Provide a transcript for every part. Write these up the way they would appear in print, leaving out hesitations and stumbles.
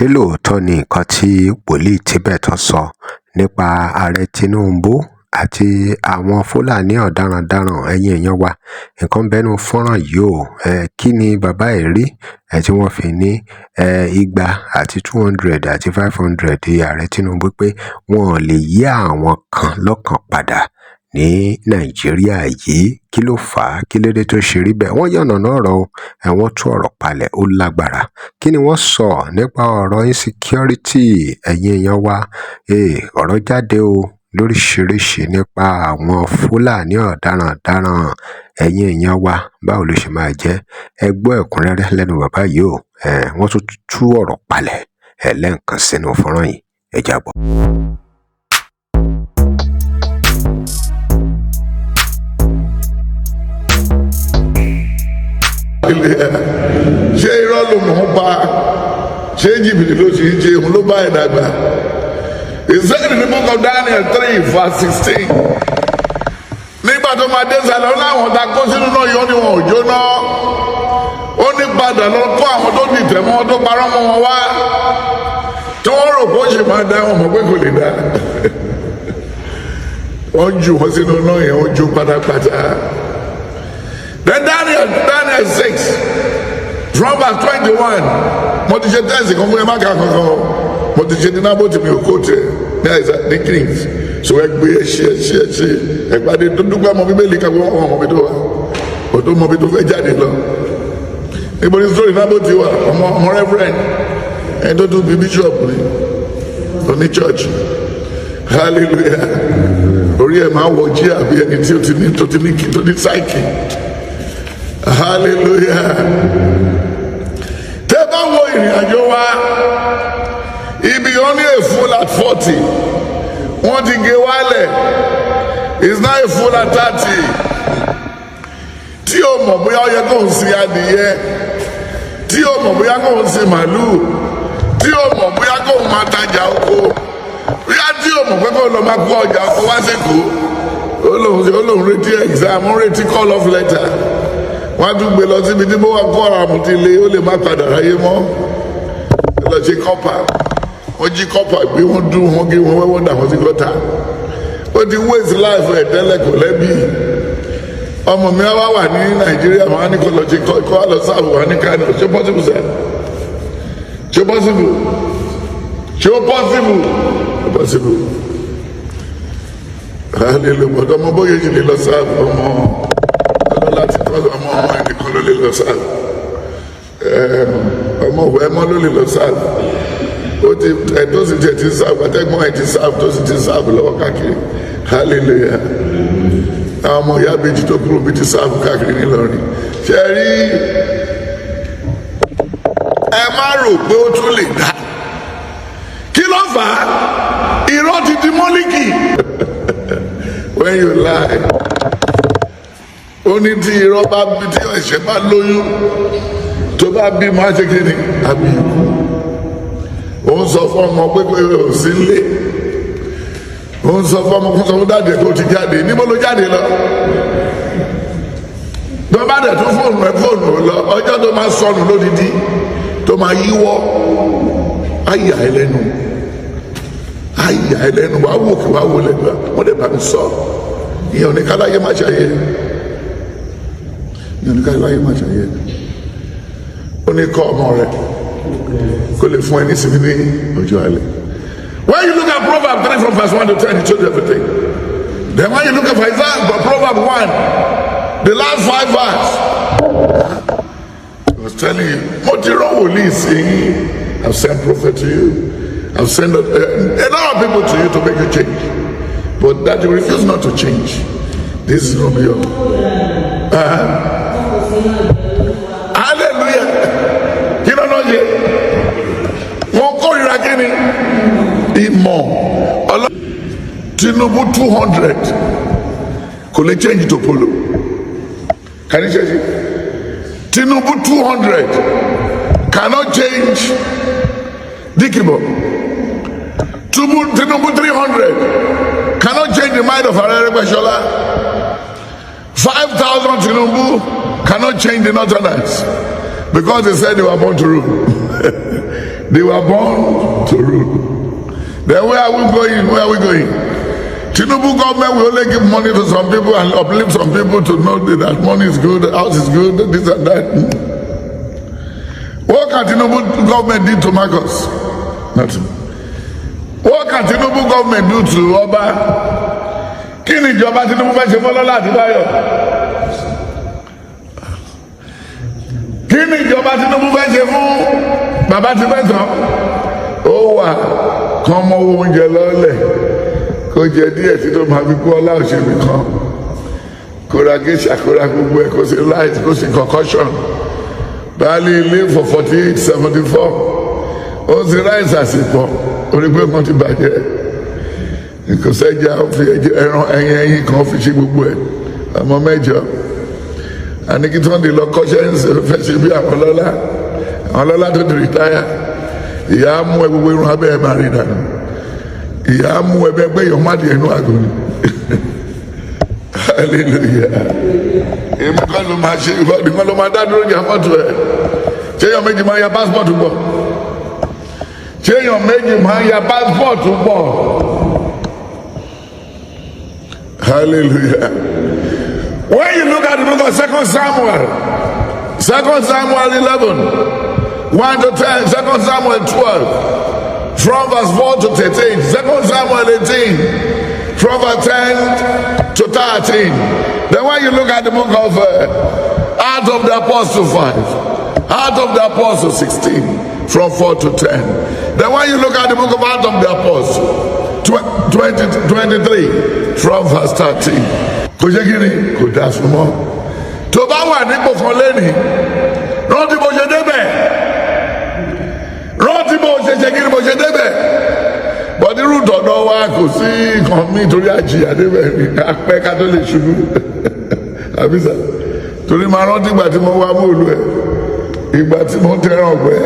ṣé lóòótọ́ ni nǹkan tí wòlíì Tibetan sọ nípa ààrẹ Tinubu àti àwọn Fúlàní ọ̀daràndaràn ẹ̀yin èèyàn wa? Nǹkan bẹ́nu fọ́nrán yìí o. Kí ni bàbá ẹ̀ rí tí wọ́n fi ní 200 àti 200 àti 500 ààrẹ Tinubu pé wọn ò lè yí àwọn kan lọ́kàn padà ní Nàìjíríà yìí? Kí ló fà á? Kí ló dé tó ṣe rí bẹ́ẹ̀? Wọ́n yànnàná ọ̀rọ̀ o, wọ́n tú ọ̀rọ̀ palẹ̀, ó lágbára. Kí ni wọ́n sọ nípa ọ̀rọ̀ insecurity ẹ̀yin èèyàn wa? Ọ̀rọ̀ jáde o lóríṣiríṣi nípa àwọn Fúlàní ọ̀daràndaràn ẹ̀yin èèyàn wa. Báwo ló ṣe máa jẹ́? Ẹ gbọ́ ẹ̀kúnrẹ́rẹ́ lẹ́nu bàbá yìí o. Wọ́n tún tú ọ̀rọ̀ palẹ̀ lẹ́ǹkan sínú fọ́nrán yìí. Ẹ jábọ̀. Ṣé irọ́ ló mọ̀ ọ́n pa? Ṣé jìbìtì ló ṣe ń ṣe? Òun ló bá ẹ̀ dàgbà. It said in the book of Daniel 3 verse 16. Nígbà tó máa dé sàlẹ̀ ó láwọn ta kó sínú náà yọ ni wọn ò jóná. Ó ní padà lọ kó àwọn tó dìtẹ̀ mọ́ tó parọ́ mọ́ wọn wá. Tí wọ́n rò kó ṣe máa dá wọn mọ̀ pé kò lè dá. Wọ́n jù wọ́n sínú náà yẹn, wọ́n jó pátápátá. Then Daniel 6 from verse 21. Mo ti ṣe tẹ́sì kan fún ẹ má kà kankan. Mo ti ṣe ní nábò tí mi ò kó tẹ̀ ní àìsàn ní kings. So ẹ gbé ẹ pàdé tó dúpẹ́ ọmọ bíbélì kan fún ọmọ mi tó wà. Òtó ọmọ mi tó fẹ́ jáde lọ. Níbo ni sórí nábò ti wà? Ọmọ reverend. Ẹni tó tún bí bishop ni. Oní church. Hallelujah. Orí ẹ̀ máa wọ jí àbí ẹni tí ó ti ní psyche. Hallelujah. Tẹ́ bá wo ìrìn àjò wa, ibi only a fool at 40, wọ́n ti gé wálẹ̀, is now a fool at 30. Tí o mọ̀ bóyá ó yẹ kó ń sin adìyẹ, tí o mọ̀ bóyá kó ń sin màlúù, tí o mọ̀ bóyá kó ń máa tajà oko, bóyá tí o mọ̀ pé kó lọ máa kó ọjà oko wá sẹ́kọ̀ọ́, olóhùn retí exam, ó retí call off letter. Wọ́n tún gbé lọ síbi tí mo wá kọ́ àmùtí ilé, ó lè má padà ráyé mọ́. Lọ ṣe kọ́pà, wọ́n jí kọ́pà gbé, wọ́n dún, wọ́n gé wọn wẹ́wọ́n dà wọ́n sí gọ́tà. Ó ti waste life ẹ̀ tẹ́lẹ̀ kò lẹ́bí. Ọmọ mi wá wà ní Nàìjíríà, wọ́n á ní kó lọ ṣe kọ́ lọ sáàbù wà ní Kánò. Ṣé possible sir? Ṣé possible? Ṣé ó possible? Ó possible. Hallelujah. Ọmọ bóyá jì lè lọ sáàbù ọmọ. Láti tọ́jú ọmọ ẹnìkan ló lè lọ sáàbù, ọmọ òwe ẹmọ ló lè lọ sáàbù, tó sì jẹ ti sáàbù, àtẹ́gbọ́n ẹ̀ ti sáàbù, tó sì ti sáàbù lọ́wọ́ káàkiri. Hallelujah. Àwọn ọmọ ìyá méjì tó kúrò bí ti sáàbù káàkiri nílọrin. Ṣé rí, ẹ má rò pé ó tún lè dá. Kí ló fà á? Irọ́ ti di mọ́líkì. When you lie, ó ní tí irọ́ bá bí, tí ẹ̀ṣẹ̀ bá lóyún, tó bá bí máa ṣe kiri àbí ikú. Ó ń sọ fún ọmọ pé ò sí ilé, ó ń sọ fún ọmọ kó sọ fún dáadé kó ti jáde. Níbo ló jáde lọ? Tó bá dẹ̀ tún fóònù lọ, ọjọ́ tó máa sọnù lódìdí, tó máa yíwọ́, àyà ẹlẹ́nu wàá wò kí wàá wò lẹ́gbàá, wọ́n dẹ̀ bá mi sọ. Ìyẹn ò ní ká láyé má ṣayé. Ó ní kọ́ ọmọ rẹ̀ kó lè fún ẹni sinmi ní ọjọ́ alẹ́. When you look at Proverbs 3 from verse 1 to 10, it shows you everything. Then when you look at Proverbs 1, the last 5 verses, I was telling you, mo ti rán wòlíì sí yín, I've sent prophet to you, I've sent a lot of people to you to make you change, but that you refuse not to change. This is from you. Hallelujah. Kí ló náà yẹ? Wọ́n kórìíra kí ni? Ìmọ̀. Tinubu 200 kò lè change to polo. Can you change it? Tinubu 200 cannot change Dikibo. Tinubu 300 cannot change the mind of Aregbesola. 5,000 Tinubu cannot change the Northerners because they said they were born to rule. They were born to rule. Then where are we going? Where are we going? Tinubu'S government will only give money to some people and uplift some people to know that money is good, the house is good, this and that. What can Tinubu'S government do to Marcus? Nothing. What can Tinubu'S government do to Oba? Kí ni ìjọba Tinubu fẹ́ ṣe fọ́lọ́lá àti Báyọ̀? Kí ni ìjọba Tinubu fẹ́ ṣe fún bàbá Tibetan? Ó wà kán mọ́ oúnjẹ lọ́lẹ̀ kó jẹ díẹ̀ tí tó máa fi kú ọlá òṣèlú kan kó ra géṣà kó ra gbogbo ẹ̀ kó ṣe light kó ṣe concussion báyìí ilé for 48-74 ó ṣe ráìsì àsìpọ̀ orí pé wọ́n ti bàjẹ́ kò sẹ́jà fi ẹran ẹyin kan fi ṣe gbogbo ẹ̀ ọmọ mẹ́jọ àníkí tí wọ́n ti lọ kọ́ṣẹ́ ń fẹ́ ṣe bí àwọn ọlọ́lá tó ti rìtáyà ìyá mú ẹ gbogbo irun abẹ́ ẹ máa rí dànù ìyá mú ẹ bẹ́ẹ̀ gbé yọ̀ọ́ má di ẹnu àgọ́ ni hallelujah èmi kọ́ ló máa ṣe ìwọ nìkan ló máa dá dúró ní afọ́tò ẹ̀ ṣé èèyàn méjì máa ya pásítọ̀tù pọ̀ ṣé èèyàn méjì máa ya pásítọ̀tù pọ̀ hallelujah. When you look at the book of 2 Samuel 11 1 to 10, 2 Samuel 12 from verse 4 to 13, 2 Samuel 18 from verse 10 to 13. Then when you look at the book of Acts of the Apostle 5, Acts of the Apostle 16 from 4 to 10. Then when you look at the book of Acts of the Apostle 23 from verse 13. Kò ṣe kí ni kò dá fún mọ́. Tó bá wà nípò kan lẹ́nìí, rántí bó ṣe débẹ̀. Rántí bó ṣe ṣe kí ni bó ṣe débẹ̀. Bọ̀dí rúdọ̀dọ̀ wa kò sí nǹkan míì torí àjìyà débẹ̀ ní apẹ́ ká tó lè ṣubú. Àbísà torí máa rántí ìgbà tí mo wá mọ́ọ̀lù ẹ̀, ìgbà tí mo ń tẹran ọ̀gbẹ́,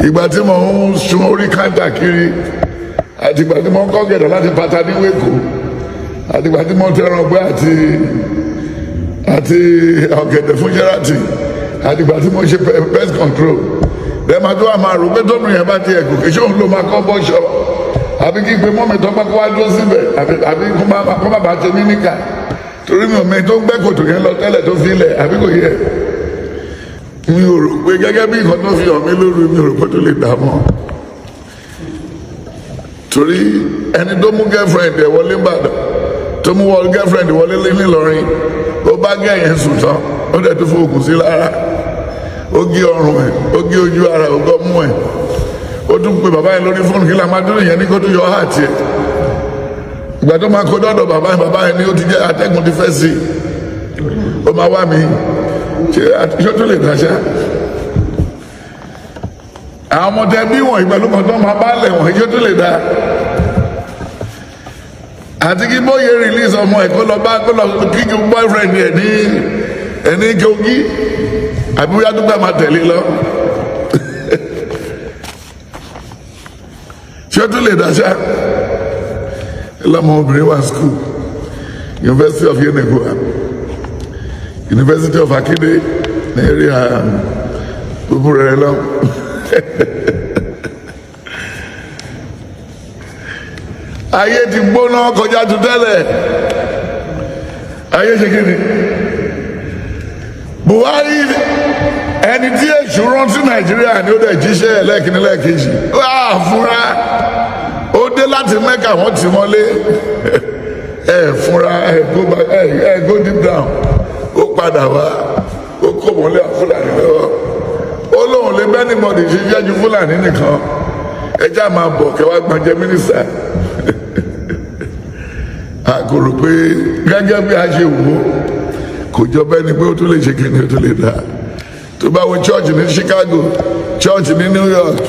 ìgbà tí mo ń sun orí káńtà kiri, àti ìgbà tí mo ń kọ́ gẹ̀dọ̀ láti pata ní wéko. Àtìgbà tí mo tẹran ọgbẹ́ àti ọ̀gẹ̀dẹ̀ fún jẹ́rátì àtìgbà tí mo ṣe pest control lẹ́ẹ̀ma tó wà máa rò pé tóbi yẹn bá ti ẹ̀kọ́ kí ṣóun ló máa kọ́ bọ́ṣọ àbí kí pé mọ́mí tó bá kó wá dúró síbẹ̀ àbí kó má bàa ṣe mí níkà torí mi ò mẹ́rin tó ń gbẹ́ kòtò yẹn lọ tẹ́lẹ̀ tó filẹ̀ àbí kò yẹ mi ò rò pé gẹ́gẹ́ bí nǹkan tó fi hàn mí lóru mi ò rò pé tó lè dà mọ́ torí ẹni tó mú girlfriend ẹ̀ wọlé Ìbàdàn tó mú wọlé girlfriend wọlé nílọrin ó bá gẹ̀yìn sùn tán ó dẹ̀ tó fòògùn sí lára ó gé ọrùn ẹ̀ ó gé ojú ara ó gọ́ mú ẹ̀ ó tún pe bàbá yẹn lórí fóònù kí la máa dúró yẹn ní kó tún yọ àti ẹ̀ ìgbà tó máa kó dọ́dọ̀ bàbá yẹn ní ó ti jẹ́ atẹ́gùn ti fẹ́ sí i ó máa wá mi ṣé tó lè dáṣá àwọn ọmọdé bí wọn ìgbà ló kàn tó máa bá lẹ̀ wọ̀n ṣé tó lè dá àti kí bóyá release ọmọ ẹ kó lọ kí boyfriend ẹ ní Kogi àbí wíyá tó gbà máa tẹ̀lé lọ ṣé ó tún lè dáṣá lọmọ obìnrin wà school University of Yenegoa University of Akide ní area gbogbo rẹ lọ ayé ti gbóná kọjá tó tẹ́lẹ̀ ayé ṣe kí ni Buhari ẹni tí èṣù rántí Nàìjíríà ni ó dẹ̀ jíṣẹ́ ẹlẹ́kìnní lẹ́ẹ̀kejì ó fúnra ó dé láti Mẹ́kà wọ́n ti mọ́lé fúnra go deep down ó padà wá ó kó mọ́lé Fúlàní lọ́wọ́ ó lóun lè bẹ́ẹ̀ ní mọ̀dì ṣiṣẹ́ ju Fúlàní nìkan ẹjá máa bọ̀ kẹwàá gbọ́njẹ mínísítà àkòrò pé gẹ́gẹ́ bí a ṣe wò kò jọ bẹ́ẹ̀ ni pé ó tún lè ṣe kíni ó tún lè dá tó bá wo church ní Chicago church ní New York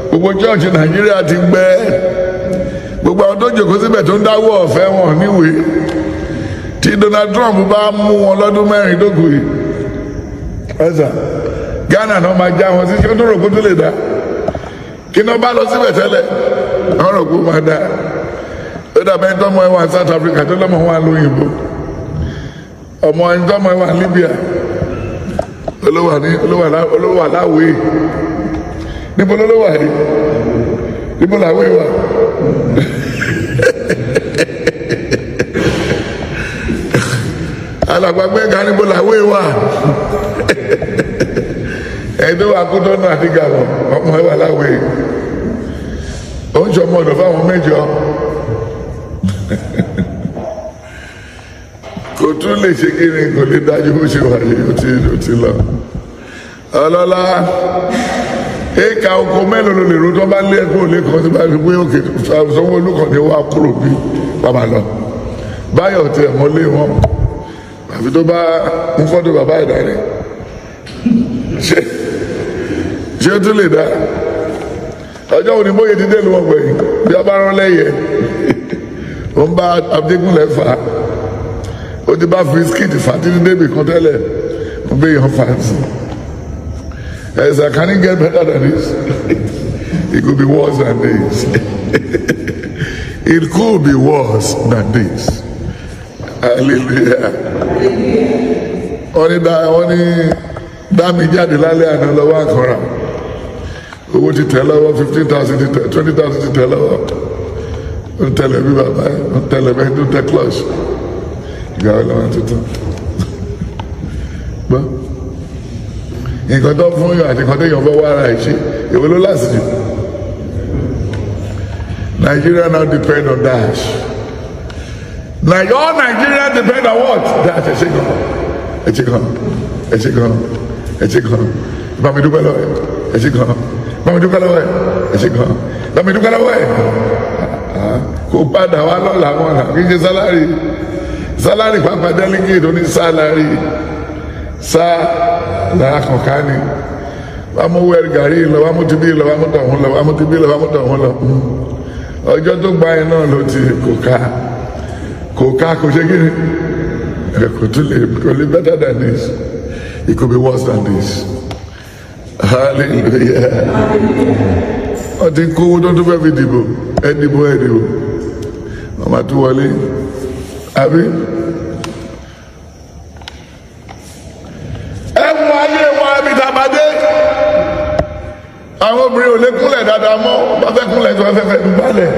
gbogbo church Nàìjíríà ti gbẹ gbogbo àwọn tó jòkó síbẹ̀ tó ń dáwọ́ ọ̀fẹ́ wọn níwèé tí Donald Trump bá mú wọn lọ́dún mẹ́rin tó kù yìí ẹ̀sà Ghana náà máa já wọn sí ṣé ó tó rò kó tó lè dá kí náà bá lọ síbẹ̀ tẹ́lẹ̀ àwọn rò kó máa dá ó dàbẹ́ ẹni tọ́mọ ẹ wà South Africa tó lọ́mọ wà lóyìnbó ọmọ ẹni tọ́mọ ẹ wà Libya olówó aláwòye níbo ló wà yìí, níbo làwé wà. alàgbàgbé ga níbo làwé wà. ẹ̀dọ́ akúndọ́nà àti gàlọ́ ọmọ ẹwà láwé ó ń sọmọ ọ̀dọ̀ fáwọn mẹ́jọ. kò tún lè ṣe kí ni kò lè dájú bó ṣe wà yìí ó ti lọ. ọlọ́lá éka oko mélòó ló lè ro tó bá lé ẹ̀kọ́ òlé kan tó bá fi pé òkè Sanwó-Olú kan ní wàá kúrò bí bàbá lọ. báyọ̀ tẹ̀ mọ́lé wọn àfi tó bá ń fọ́tò bàbá ẹ̀dá rẹ̀ ṣé ó tún lè dá. ọjọ́ òní bóyá ti dé lu wọn gbẹ̀yìn bí a bá rán lẹ́yẹ ó ń bá Adégúnlẹ̀ fà á ó ti bá fi skit fà títí débi kan tẹ́lẹ̀ ó bẹ yàn fà sí. Sir, can it get better than this? It could be worse than this. It could be worse than this. Hallelujah. wọ́n ní dá mi jáde lálẹ́ àná lọ́wọ́ àkànrà owó ti tẹ̀ lọ́wọ́ 15,000 ti tẹ̀ 20,000 ti tẹ̀ lọ́wọ́ ó ń tẹ̀lé bí bàbá ó ń tẹ̀lé bẹ́ẹ̀ tó tẹ̀ clutch ìgbà wọn lọ́wọ́ tuntun gbọ́ nǹkan tó fún yàn àti nǹkan tó yàn bọ́ wá ara ẹ̀ ṣe èwo ló lásìkò. Nigeria now depend on dash. All Nigeria depend on what? Dash ẹ ṣe gan bàmí dúpẹ́ lọ́wọ́ ẹ ṣe gan bàmí dúpẹ́ lọ́wọ́ ẹ ṣe gan bàmí dúpẹ́ lọ́wọ́ ẹ kò padà wá lọ́la wọn là kí n ṣe sálárì pápá délégéèdì oní sálárì sá lára kọ̀ọ̀kan ni wàá mú wẹ́rì gàrí lọ wàá mú tibí lọ wàá mú tọ̀hún lọ wàá mú tibí lọ wàá mú tọ̀hún lọ ọjọ́ tó gba ẹ náà ló ti kò ṣe kí ni kò lè better than this. It could be worse than this. Hallelujah. ọtí kówó tó fẹ́ fi dìbò ẹ dìbò ọmọ tó wọlé àbí. ẹ mú ayé wọn àbí tàbádé àwọn obìnrin ò lè kúnlẹ̀ dáadáa mọ́ bá fẹ́ kúnlẹ̀ tó fẹ́ balẹ̀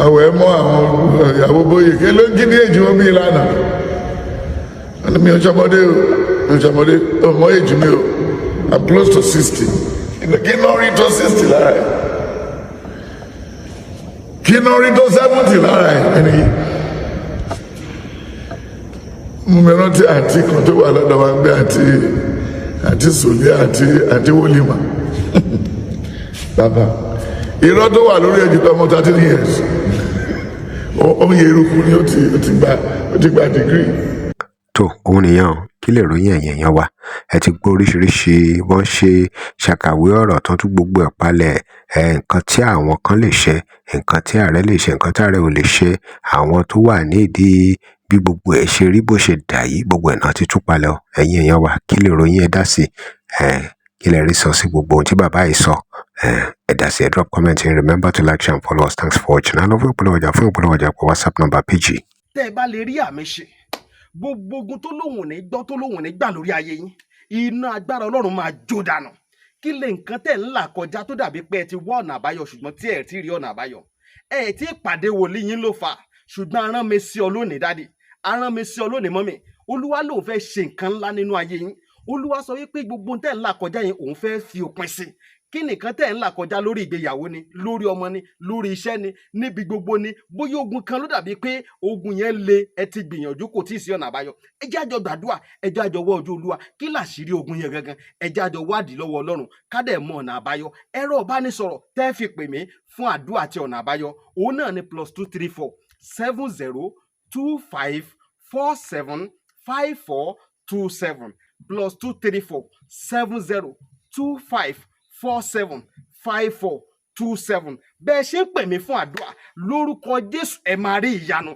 àwọ̀ ẹ mọ́ àwọn ìyàwó bóyè kí ló ń kí ní èjì wọn bí ìlànà mi ò sọmọdé ọmọ èjì mi o I'm close to 60 kí náà rí tó 60 lára ẹ kí náà rí tó 70 lára ẹ ẹni mo mìíràn tí àǹtí kan tó wà lọ́dọ̀ wa ń gbé àǹtí sòlé àǹtí wólímà bàbá irọ́ tó wà lórí ẹ̀jú tó ọmọ 13 years ó yẹ eruku ni ó ti gba degree. tó òun nìyẹn kí lè ròyìn ẹ̀yìn èèyàn wa ẹ ti gbọ́ oríṣiríṣi wọ́n ṣe ṣàkàwé ọ̀rọ̀ tán tún gbogbo ẹ̀ palẹ̀ nǹkan tí àwọn kan lè ṣe nǹkan tí ààrẹ lè ṣe nǹkan tí ààrẹ ò lè ṣe àwọn tó wà nídìí bí gbogbo ẹ̀ ṣe rí bó ṣe dà yìí gbogbo ẹ̀ náà ti tú palẹ̀ ẹ̀yìn èèyàn wa kí lè ròyìn ẹ dá sí kí lè rí sọ sí gbogbo ohun tí bàbá yìí sọ ẹ dá sí ẹ drop comment and remember to like, share and follow us. Thanks for watching. àná fún ìpolówó ọjà pé WhatsApp number PG. tẹ́ ẹ bá lè rí àmì ṣe gbogbo ogun tó lóhùn ní gbọ́ tó lóhùn ní gbà lórí ayé yín iná agbára ọlọ́run máa jó dànù kí lè nǹkan tẹ̀ ń là kọjá tó dàbí pé ẹ ti wá ọ̀nà àbáyọ ṣùgbọ́n tí ẹ ti rí ọ̀nà àbáyọ ẹ ti pàdé wòlíì yín ló fà ṣùgbọ́n arán mi sí ọ lónìí dádì arán mi sí ọ lónìí mọ́mì olúwa lòun fẹ́ ṣe nǹkan ńlá nínú ayé yín olúwa sọ wípé gbogbo tẹ̀ ń là kọjá yín òun fẹ́ fi òpin sí kí nìkan tẹ̀ ń là kọjá lórí ìgbéyàwó ni lórí ọmọ ni lórí iṣẹ́ ni níbi gbogbo ni bóyá ogun kan ló dàbí pé ogun yẹn le ẹ ti gbìyànjú kò tí ì sí ọ̀nà àbáyọ ẹ jẹ́ àjọ gbàdúrà ẹ jẹ́ àjọ wọ ojú olúwa kí làṣírí ogun yẹn gangan ẹ jẹ́ àjọ wádìí lọ́wọ́ ọlọ́run ká dẹ̀ mọ ọ̀nà àbáyọ ẹ̀rọ ìbánisọ̀rọ̀ tẹ́ fi pè mí fún àdúrà àti ọ̀nà àbáyọ òun náà ni +234 70 25 47 5427 +234 70 25 47 5427 bẹ́ẹ̀ ṣe ń pè mí fún àdúrà lórúkọ Jésù ẹ máa rí ìyanu